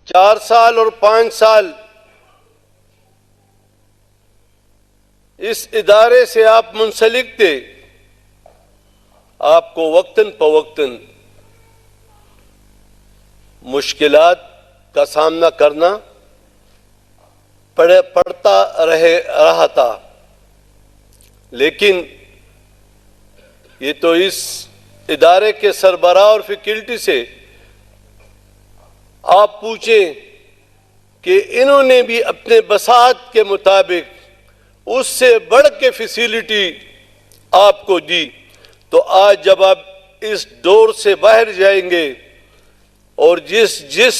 4 سال اور 5 سال اس ادارے سے آپ منسلک تھے، آپ کو وقتاً فوقتاً مشکلات کا سامنا کرنا پڑتا رہا تھا، لیکن یہ تو اس ادارے کے سربراہ اور فیکلٹی سے آپ پوچھیں کہ انہوں نے بھی اپنے بساط کے مطابق اس سے بڑھ کے فیسیلٹی آپ کو دی، تو آج جب آپ اس ڈور سے باہر جائیں گے اور جس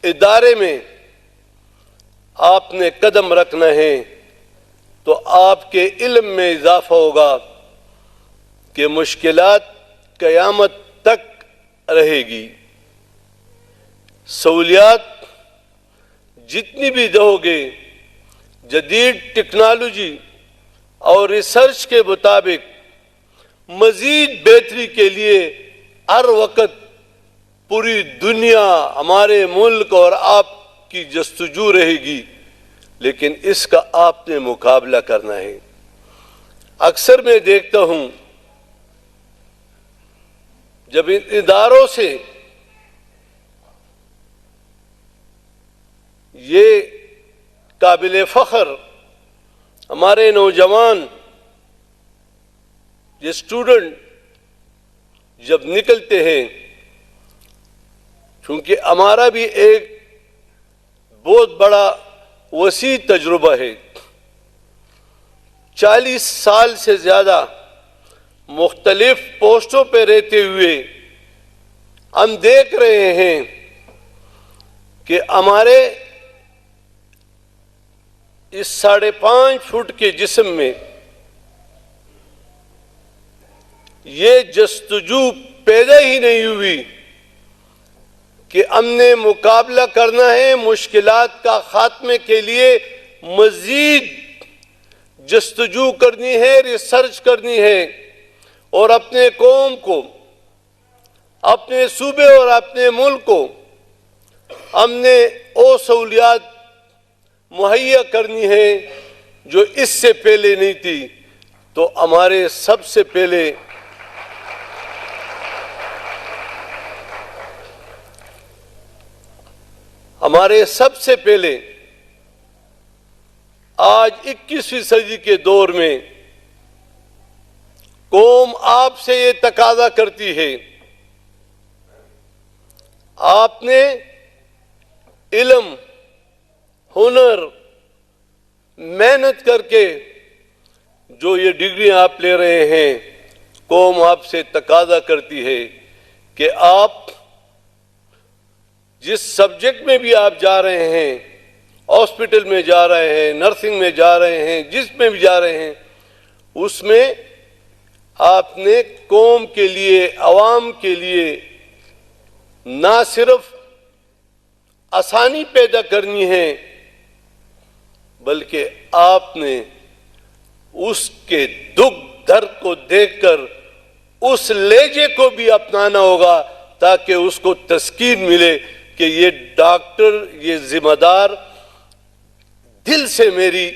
ادارے میں آپ نے قدم رکھنا ہے تو آپ کے علم میں اضافہ ہوگا کہ مشکلات قیامت تک رہے گی۔ سہولیات جتنی بھی دو گے، جدید ٹیکنالوجی اور ریسرچ کے مطابق مزید بہتری کے لیے ہر وقت پوری دنیا ہمارے ملک اور آپ کی جستجو رہے گی، لیکن اس کا آپ نے مقابلہ کرنا ہے۔ اکثر میں دیکھتا ہوں جب ان اداروں سے یہ قابل فخر ہمارے نوجوان یہ اسٹوڈنٹ جب نکلتے ہیں، چونکہ ہمارا بھی ایک بہت بڑا وسیع تجربہ ہے، 40 سال سے زیادہ مختلف پوسٹوں پہ رہتے ہوئے ہم دیکھ رہے ہیں کہ ہمارے اس 5.5 فٹ کے جسم میں یہ جستجو پیدا ہی نہیں ہوئی کہ ہم نے مقابلہ کرنا ہے، مشکلات کا خاتمے کے لیے مزید جستجو کرنی ہے، ریسرچ کرنی ہے، اور اپنے قوم کو، اپنے صوبے اور اپنے ملک کو ہم نے وہ سہولیات مہیا کرنی ہے جو اس سے پہلے نہیں تھی۔ تو ہمارے سب سے پہلے آج 21ویں صدی کے دور میں قوم آپ سے یہ تقاضا کرتی ہے، آپ نے علم، ہنر، محنت کر کے جو یہ ڈگریاں آپ لے رہے ہیں، قوم آپ سے تقاضا کرتی ہے کہ آپ جس سبجیکٹ میں بھی آپ جا رہے ہیں، ہاسپٹل میں جا رہے ہیں، نرسنگ میں جا رہے ہیں، جس میں بھی جا رہے ہیں، اس میں آپ نے قوم کے لیے، عوام کے لیے نہ صرف آسانی پیدا کرنی ہے بلکہ آپ نے اس کے دکھ درد کو دیکھ کر اس لہجے کو بھی اپنانا ہوگا تاکہ اس کو تسکین ملے کہ یہ ڈاکٹر، یہ ذمہ دار دل سے میری